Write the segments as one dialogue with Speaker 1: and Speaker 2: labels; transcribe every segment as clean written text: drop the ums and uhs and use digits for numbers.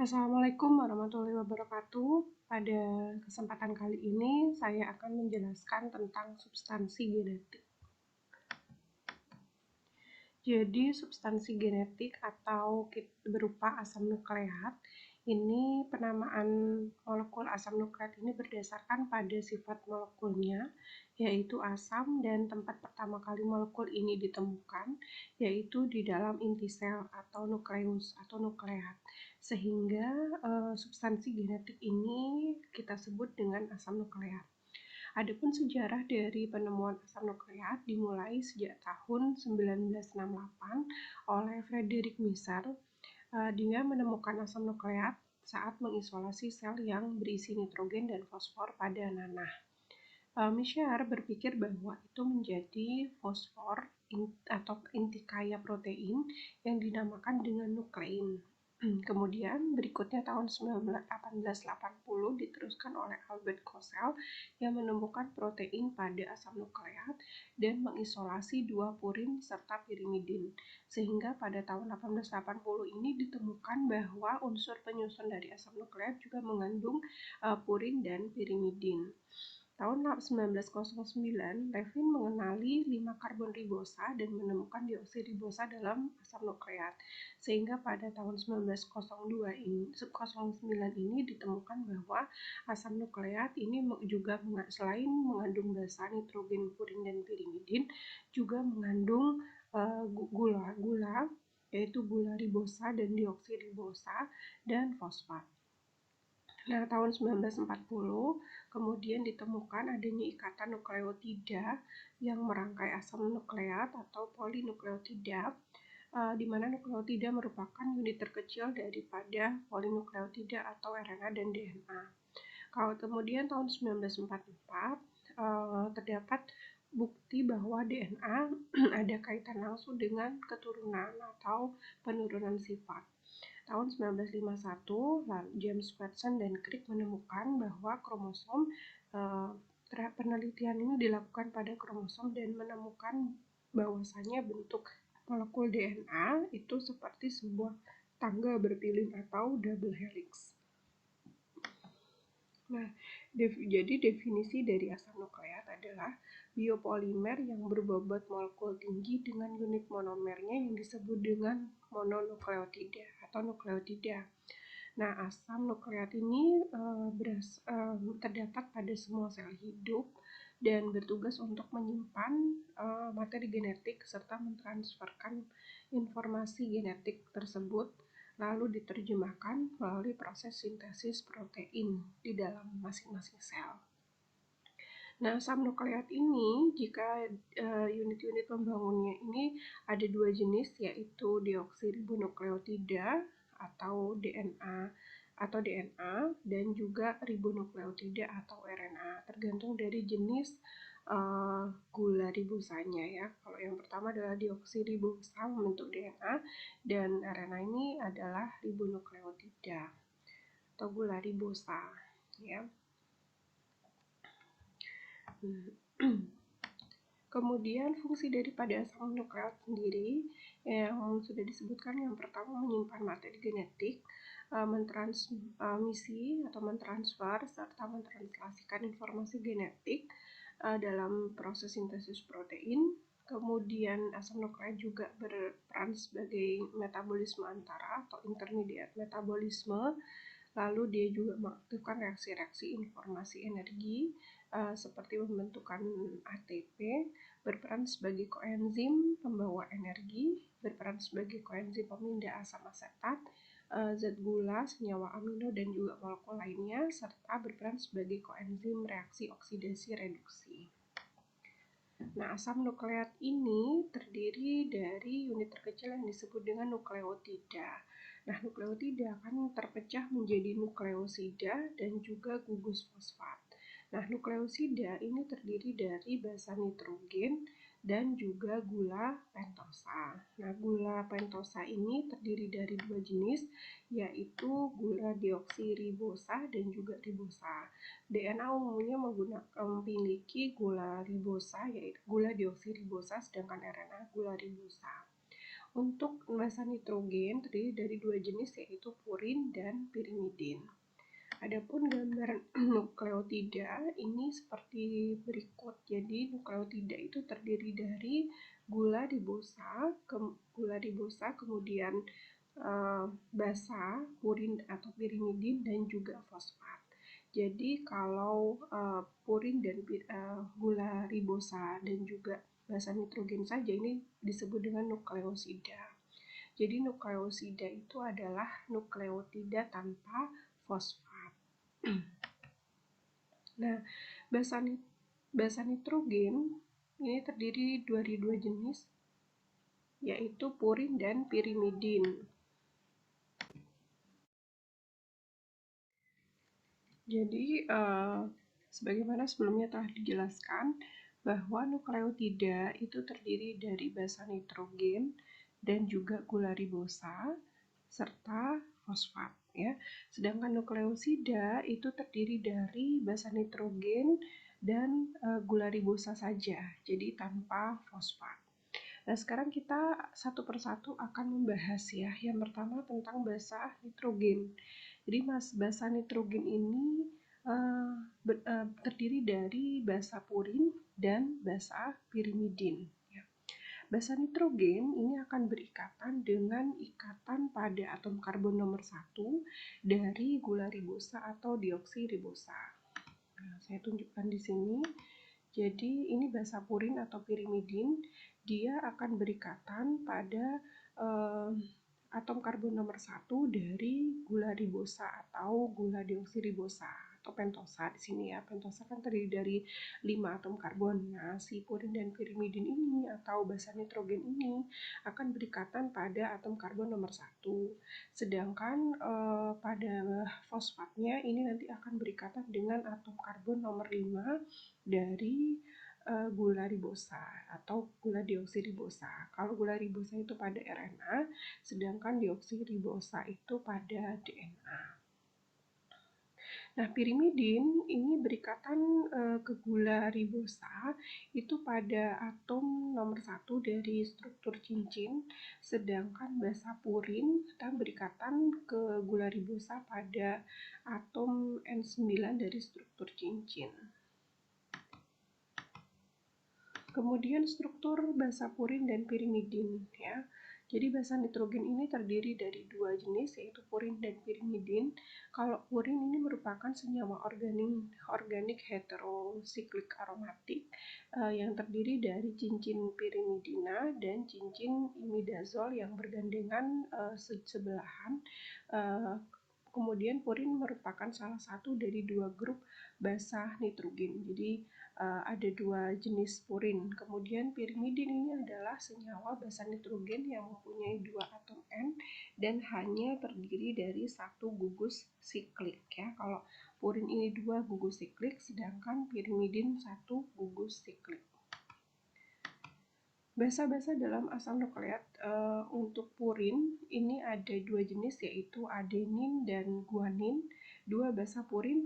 Speaker 1: Assalamualaikum warahmatullahi wabarakatuh. Pada kesempatan kali ini, saya akan menjelaskan tentang substansi genetik. Jadi, substansi genetik atau berupa asam nukleat, ini penamaan molekul asam nukleat ini berdasarkan pada sifat molekulnya, yaitu asam, dan tempat pertama kali molekul ini ditemukan, yaitu di dalam inti sel atau nukleus atau nukleat. Sehingga substansi genetik ini kita sebut dengan asam nukleat. Adapun sejarah dari penemuan asam nukleat dimulai sejak tahun 1968 oleh Frederick Misser. Dia menemukan asam nukleat saat mengisolasi sel yang berisi nitrogen dan fosfor pada nanah. Misser berpikir bahwa itu menjadi fosfor atau inti kaya protein yang dinamakan dengan nuklein. Kemudian berikutnya tahun 1880 diteruskan oleh Albert Kossel yang menemukan protein pada asam nukleat dan mengisolasi dua purin serta pirimidin. Sehingga pada tahun 1880 ini ditemukan bahwa unsur penyusun dari asam nukleat juga mengandung purin dan pirimidin. Tahun 1909, Levin mengenali 5 karbon ribosa dan menemukan deoksiribosa dalam asam nukleat. Sehingga pada tahun 1909 ini ditemukan bahwa asam nukleat ini juga selain mengandung basa, nitrogen, purin, dan pirimidin, juga mengandung gula, yaitu gula ribosa dan deoksiribosa, dan fosfat. Nah, tahun 1940 kemudian ditemukan adanya ikatan nukleotida yang merangkai asam nukleat atau polinukleotida, di mana nukleotida merupakan unit terkecil daripada polinukleotida atau RNA dan DNA. Kalau kemudian tahun 1944 terdapat bukti bahwa DNA ada kaitan langsung dengan keturunan atau penurunan sifat. Tahun 1951, James Watson dan Crick menemukan bahwa kromosom penelitian ini dilakukan pada kromosom dan menemukan bahwasanya bentuk molekul DNA itu seperti sebuah tangga bertilin atau double helix. Nah, jadi definisi dari asam nukleat adalah biopolimer yang berbobot molekul tinggi dengan unit monomernya yang disebut dengan mononukleotida atau nukleotida. Nah, asam nukleat ini terdapat pada semua sel hidup dan bertugas untuk menyimpan materi genetik serta mentransferkan informasi genetik tersebut lalu diterjemahkan melalui proses sintesis protein di dalam masing-masing sel. Nah, asam nukleat ini jika unit-unit pembangunnya ini ada dua jenis, yaitu deoksiribonukleotida atau DNA dan juga ribonukleotida atau RNA, tergantung dari jenis gula ribosanya ya. Kalau yang pertama adalah deoksiribosa membentuk DNA dan RNA ini adalah ribonukleotida atau gula ribosa ya. Kemudian fungsi daripada asam nukleat sendiri yang sudah disebutkan, yang pertama menyimpan materi genetik, mentransmisi atau mentransfer serta mentranslasikan informasi genetik dalam proses sintesis protein. Kemudian asam nukleat juga berperan sebagai metabolisme antara atau intermediate metabolisme. Lalu dia juga mengaktifkan reaksi-reaksi informasi energi seperti pembentukan ATP, berperan sebagai koenzim pembawa energi, berperan sebagai koenzim pemindah asam asetat, zat gula, senyawa amino, dan juga molekul lainnya, serta berperan sebagai koenzim reaksi oksidasi reduksi. Nah, asam nukleat ini terdiri dari unit terkecil yang disebut dengan nukleotida. Nah, nukleotida akan terpecah menjadi nukleosida dan juga gugus fosfat. Nah, nukleosida ini terdiri dari basa nitrogen dan juga gula pentosa. Nah, gula pentosa ini terdiri dari dua jenis, yaitu gula deoksiribosa dan juga ribosa. DNA umumnya memiliki gula ribosa, yaitu gula deoksiribosa, sedangkan RNA gula ribosa. Untuk basa nitrogen terdiri dari dua jenis, yaitu purin dan pirimidin. Adapun gambaran nukleotida ini seperti berikut. Jadi nukleotida itu terdiri dari gula ribosa, kemudian basa, purin atau pirimidin, dan juga fosfat. Jadi kalau purin dan gula ribosa dan juga basa nitrogen saja ini disebut dengan nukleosida. Jadi nukleosida itu adalah nukleotida tanpa fosfat. Nah, basa nitrogen ini terdiri dari dua jenis, yaitu purin dan pirimidin. Jadi, sebagaimana sebelumnya telah dijelaskan, bahwa nukleotida itu terdiri dari basa nitrogen dan juga gula ribosa serta fosfat, ya. Sedangkan nukleosida itu terdiri dari basa nitrogen dan gula ribosa saja, jadi tanpa fosfat. Nah, sekarang kita satu persatu akan membahas, ya. Yang pertama tentang basa nitrogen. Jadi basa nitrogen ini terdiri dari basa purin dan basa pirimidin. Basa nitrogen ini akan berikatan dengan ikatan pada atom karbon nomor 1 dari gula ribosa atau dioksiribosa. Nah, saya tunjukkan di sini. Jadi ini basa purin atau pirimidin, dia akan berikatan pada atom karbon nomor 1 dari gula ribosa atau gula dioksiribosa atau pentosa di sini, ya. Pentosa kan terdiri dari 5 atom karbon. Nah, si purin dan pirimidin ini atau basa nitrogen ini akan berikatan pada atom karbon nomor 1. Sedangkan pada fosfatnya ini nanti akan berikatan dengan atom karbon nomor 5 dari gula ribosa atau gula dioksiribosa. Kalau gula ribosa itu pada RNA, sedangkan dioksiribosa itu pada DNA. Nah, pirimidin ini berikatan ke gula ribosa itu pada atom nomor 1 dari struktur cincin, sedangkan basa purin akan berikatan ke gula ribosa pada atom N9 dari struktur cincin. Kemudian struktur basa purin dan pirimidin, ya. Jadi basa nitrogen ini terdiri dari dua jenis, yaitu purin dan pirimidin. Kalau purin ini merupakan senyawa organik heterosiklik aromatik yang terdiri dari cincin pirimidina dan cincin imidazol yang bergandengan sebelahan. Kemudian purin merupakan salah satu dari dua grup basa nitrogen. Jadi ada dua jenis purin. Kemudian pirimidin ini adalah senyawa basa nitrogen yang mempunyai dua atom N dan hanya terdiri dari satu gugus siklik, ya. Kalau purin ini dua gugus siklik, sedangkan pirimidin satu gugus siklik. Basa-basa dalam asam nukleat untuk purin ini ada dua jenis, yaitu adenin dan guanin. Dua basa purin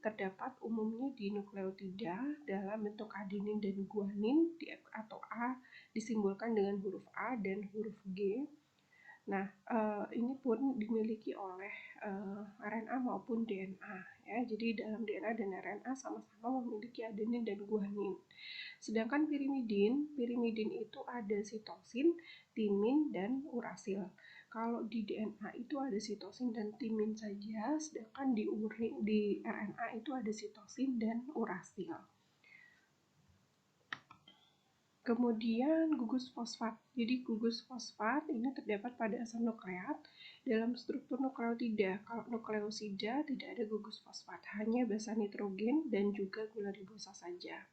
Speaker 1: terdapat umumnya di nukleotida dalam bentuk adenin dan guanin atau A disimbolkan dengan huruf A dan huruf G. Nah, ini pun dimiliki oleh RNA maupun DNA, ya. Jadi dalam DNA dan RNA sama-sama memiliki adenin dan guanin. Sedangkan pirimidin itu ada sitosin, timin, dan urasil. Kalau di DNA itu ada sitosin dan timin saja, sedangkan di RNA itu ada sitosin dan urasil. Kemudian gugus fosfat. Jadi gugus fosfat ini terdapat pada asam nukleat dalam struktur nukleotida. Kalau nukleosida tidak ada gugus fosfat, hanya basa nitrogen dan juga gula ribosa saja.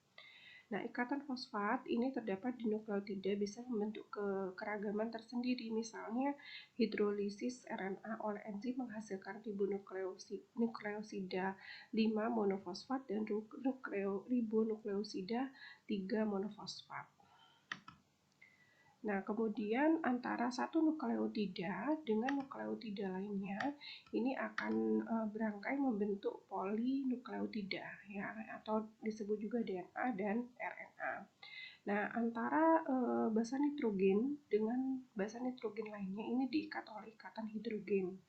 Speaker 1: Nah, ikatan fosfat ini terdapat di nukleotida bisa membentuk keragaman tersendiri. Misalnya, hidrolisis RNA oleh enzim menghasilkan ribonukleosida 5 monofosfat dan ribonukleosida 3 monofosfat. Nah, kemudian antara satu nukleotida dengan nukleotida lainnya ini akan berangkai membentuk polinukleotida, ya, atau disebut juga DNA dan RNA. Nah, antara basa nitrogen dengan basa nitrogen lainnya ini diikat oleh ikatan hidrogen.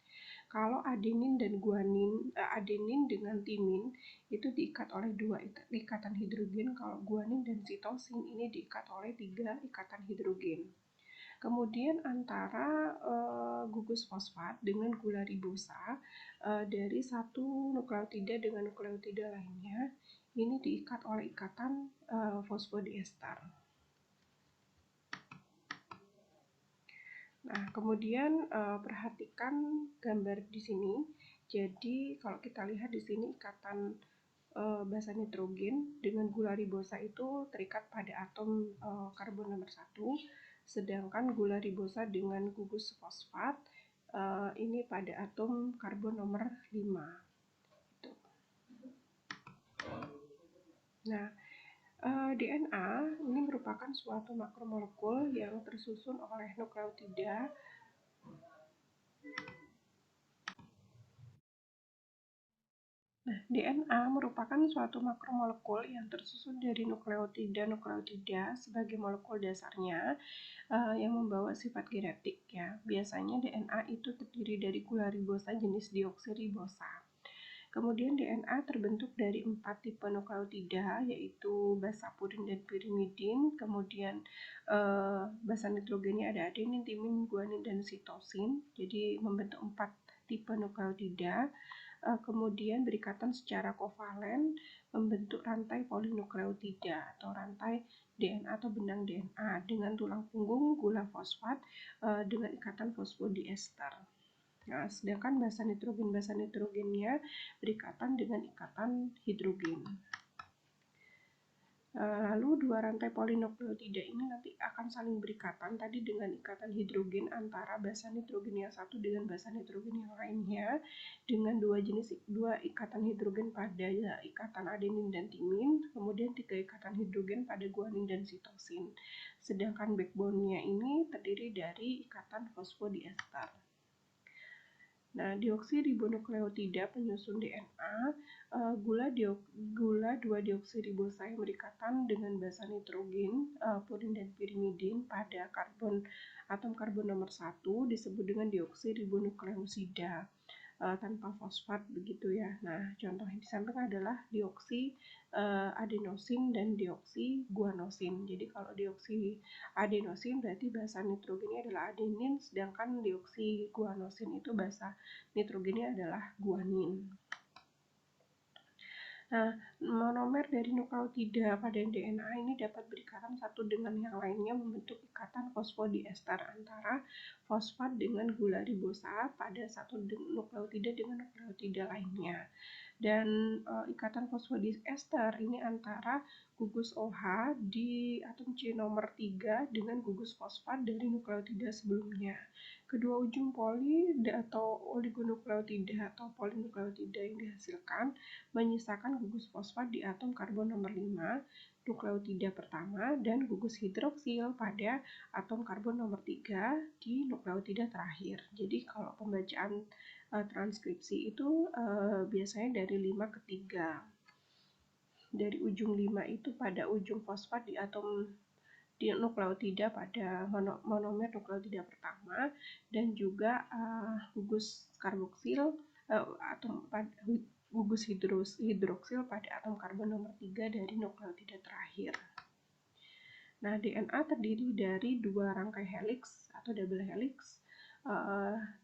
Speaker 1: Kalau adenin dan guanin, adenin dengan timin itu diikat oleh 2 ikatan hidrogen. Kalau guanin dan sitosin ini diikat oleh 3 ikatan hidrogen. Kemudian antara gugus fosfat dengan gula ribosa dari satu nukleotida dengan nukleotida lainnya ini diikat oleh ikatan fosfodiester. Nah, kemudian perhatikan gambar di sini. Jadi kalau kita lihat di sini ikatan basa nitrogen dengan gula ribosa itu terikat pada atom karbon nomor 1, sedangkan gula ribosa dengan gugus fosfat ini pada atom karbon nomor 5. Nah, DNA ini merupakan suatu makromolekul yang tersusun oleh nukleotida DNA merupakan suatu makromolekul yang tersusun dari nukleotida sebagai molekul dasarnya yang membawa sifat genetik ya. Biasanya DNA itu terdiri dari gula ribosa jenis deoksiribosa. Kemudian DNA terbentuk dari 4 tipe nukleotida yaitu basa purin dan pirimidin. Kemudian basa nitrogennya ada adenin, timin, guanin, dan sitosin. Jadi membentuk 4 tipe nukleotida. Kemudian berikatan secara kovalen membentuk rantai polinukleotida atau rantai DNA atau benang DNA dengan tulang punggung gula fosfat dengan ikatan fosfodiester. Nah, sedangkan basa nitrogennya berikatan dengan ikatan hidrogen. Lalu dua rantai polinukleotida ini nanti akan saling berikatan tadi dengan ikatan hidrogen antara basa nitrogen yang satu dengan basa nitrogen yang lainnya dengan dua ikatan hidrogen pada ikatan adenin dan timin, kemudian 3 ikatan hidrogen pada guanin dan sitosin. Sedangkan backbone-nya ini terdiri dari ikatan fosfodiester. Nah, deoksiribonukleotida penyusun DNA, gula 2-deoksiribosa yang berikatan dengan basa nitrogen, purin dan pirimidin pada atom karbon nomor 1 disebut dengan deoksiribonukleosida tanpa fosfat begitu ya. Nah, contoh yang di samping adalah deoksi adenosin dan deoksi guanosin. Jadi kalau deoksi adenosin berarti basa nitrogennya adalah adenin, sedangkan deoksi guanosin itu basa nitrogennya adalah guanin. Nah, monomer dari nukleotida pada DNA ini dapat berikatan satu dengan yang lainnya membentuk ikatan fosfodiester antara fosfat dengan gula ribosa pada satu nukleotida dengan nukleotida lainnya. Dan ikatan fosfodiester ini antara gugus OH di atom C nomor 3 dengan gugus fosfat dari nukleotida sebelumnya. Kedua ujung poli atau oligonukleotida atau polinukleotida yang dihasilkan menyisakan gugus fosfat di atom karbon nomor 5 nukleotida pertama dan gugus hidroksil pada atom karbon nomor 3 di nukleotida terakhir. Jadi kalau pembacaan transkripsi itu biasanya dari 5 ke 3. Dari ujung 5 itu pada ujung fosfat di atom di nukleotida pada monomer nukleotida pertama dan juga gugus karboksil atau gugus hidroksil pada atom karbon nomor 3 dari nukleotida terakhir. Nah, DNA terdiri dari 2 rangkai helix atau double helix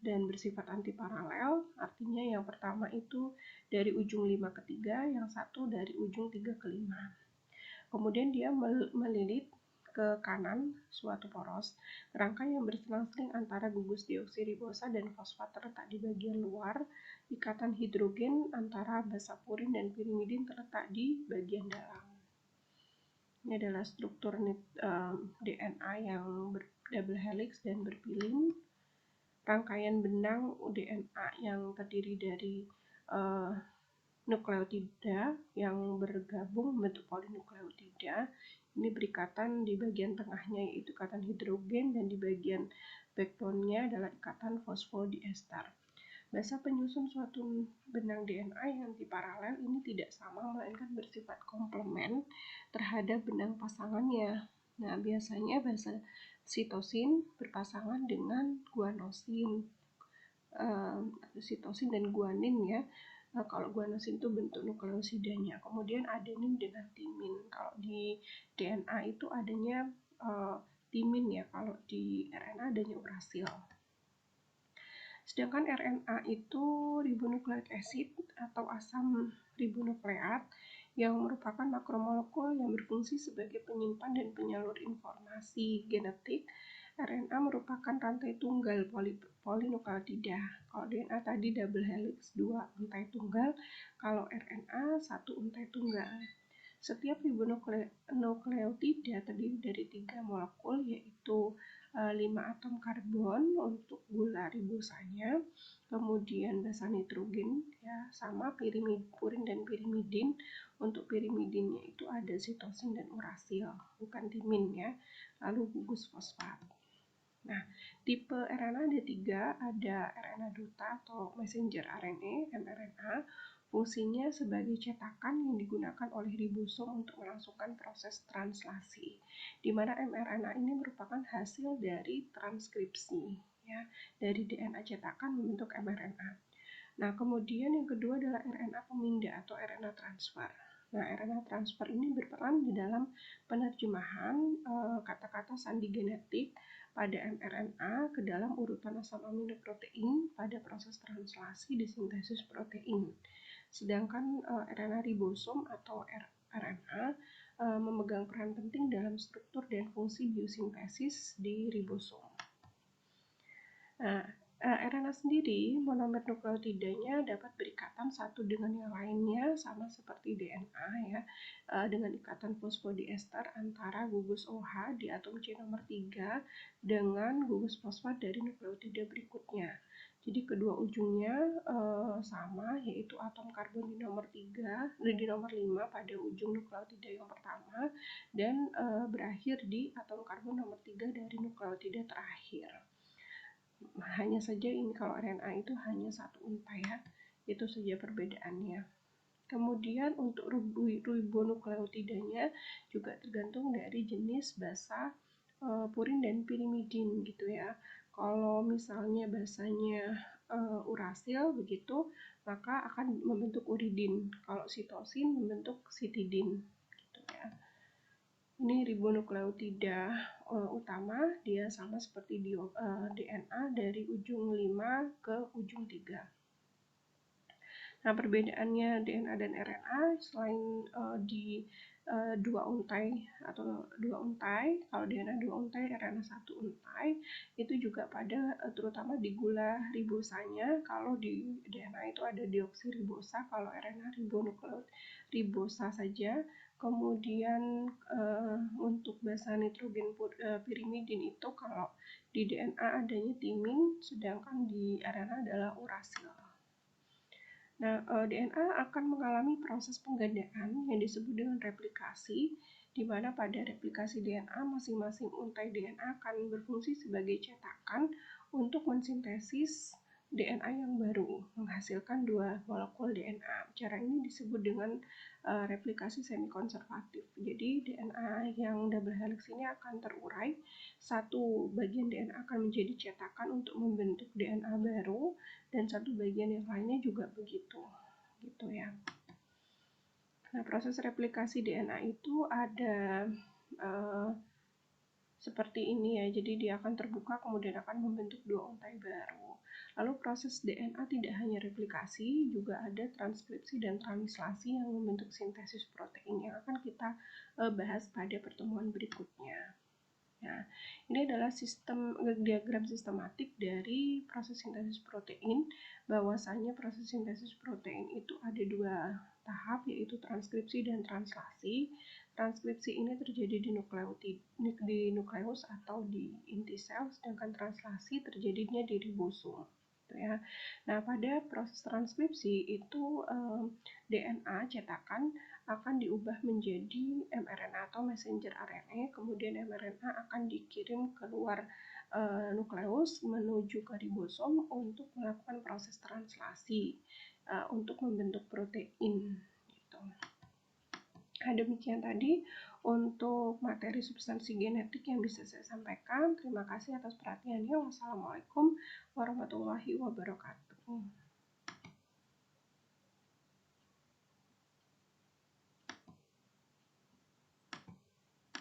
Speaker 1: dan bersifat antiparalel, artinya yang pertama itu dari ujung 5 ke 3, yang satu dari ujung 3 ke 5. Kemudian dia melilit ke kanan suatu poros, rangkai yang berselang-seling antara gugus deoksiribosa dan fosfat terletak di bagian luar, ikatan hidrogen antara basa purin dan pirimidin terletak di bagian dalam. Ini adalah struktur DNA yang double helix dan berpilin. Rangkaian benang DNA yang terdiri dari nukleotida yang bergabung membentuk polinukleotida. Ini berikatan di bagian tengahnya yaitu ikatan hidrogen dan di bagian backbone-nya adalah ikatan fosfodiester. Basa penyusun suatu benang DNA yang antiparalel ini tidak sama melainkan bersifat komplement terhadap benang pasangannya. Nah, biasanya sitosin berpasangan dengan guanosin, sitosin dan guanin ya. Kalau guanosin itu bentuk nukleosidanya, kemudian adenin dengan timin. Kalau di DNA itu adanya timin ya, kalau di RNA adanya urasil. Sedangkan RNA itu ribonukleik acid atau asam ribonukleat yang merupakan makromolekul yang berfungsi sebagai penyimpan dan penyalur informasi genetik. RNA merupakan rantai tunggal polinukleotida. Kalau DNA tadi double helix 2 untai tunggal, kalau RNA 1 untai tunggal. Setiap ribonukleotida terdiri dari 3 molekul, yaitu 5 atom karbon untuk gula ribosanya, kemudian basa nitrogen ya sama purin dan pirimidin. Untuk pirimidinnya itu ada sitosin dan urasil, bukan timin ya. Lalu gugus fosfat. Nah, tipe RNA ada 3, ada RNA duta atau messenger RNA, mRNA. Fungsinya sebagai cetakan yang digunakan oleh ribosom untuk melangsungkan proses translasi, di mana mRNA ini merupakan hasil dari transkripsi, ya, dari DNA cetakan membentuk mRNA. Nah, kemudian yang kedua adalah RNA pemindah atau RNA transfer. Nah, RNA transfer ini berperan di dalam penerjemahan kata-kata sandi genetik pada mRNA ke dalam urutan asam amino protein pada proses translasi di sintesis protein. Sedangkan RNA ribosom atau RNA memegang peran penting dalam struktur dan fungsi biosintesis di ribosom. Nah, RNA sendiri, monomer nukleotidanya dapat berikatan satu dengan yang lainnya sama seperti DNA ya, dengan ikatan fosfodiester antara gugus OH di atom C nomor 3 dengan gugus fosfat dari nukleotida berikutnya. Jadi kedua ujungnya sama, yaitu atom karbon di nomor 3, di nomor 5 pada ujung nukleotida yang pertama, dan berakhir di atom karbon nomor 3 dari nukleotida terakhir. Hanya saja ini kalau RNA itu hanya satu untai ya, itu saja perbedaannya. Kemudian untuk ribonukleotidanya juga tergantung dari jenis basa purin dan pirimidin gitu ya. Kalau misalnya basanya urasil begitu, maka akan membentuk uridin. Kalau sitosin membentuk sitidin gitu ya. Ini ribonukleotida utama, dia sama seperti DNA dari ujung 5 ke ujung 3. Nah, perbedaannya DNA dan RNA selain di dua untai atau dua untai, kalau DNA 2 untai, RNA 1 untai, itu juga pada terutama di gula ribosanya. Kalau di DNA itu ada deoksiribosa, kalau RNA ribosa saja. Kemudian untuk basa nitrogen pirimidin itu kalau di DNA adanya timin, sedangkan di RNA adalah urasil. Nah, DNA akan mengalami proses penggandaan yang disebut dengan replikasi, di mana pada replikasi DNA masing-masing untai DNA akan berfungsi sebagai cetakan untuk mensintesis DNA yang baru, menghasilkan 2 molekul DNA. Cara ini disebut dengan replikasi semi-konservatif. Jadi DNA yang double helix ini akan terurai, satu bagian DNA akan menjadi cetakan untuk membentuk DNA baru, dan satu bagian yang lainnya juga begitu gitu ya. Nah, proses replikasi DNA itu ada seperti ini ya, jadi dia akan terbuka kemudian akan membentuk 2 untai baru. Lalu proses DNA tidak hanya replikasi, juga ada transkripsi dan translasi yang membentuk sintesis protein yang akan kita bahas pada pertemuan berikutnya. Nah, ini adalah diagram sistematik dari proses sintesis protein, bahwasanya proses sintesis protein itu ada 2 tahap, yaitu transkripsi dan translasi. Transkripsi ini terjadi di nukleus atau di inti sel, sedangkan translasi terjadinya di ribosom. Ya. Nah, pada proses transkripsi itu DNA cetakan akan diubah menjadi mRNA atau messenger RNA, kemudian mRNA akan dikirim keluar nukleus menuju ke ribosom untuk melakukan proses translasi untuk membentuk protein. Gitu. Nah, demikian tadi untuk materi substansi genetik yang bisa saya sampaikan. Terima kasih atas perhatiannya. Wassalamualaikum warahmatullahi wabarakatuh.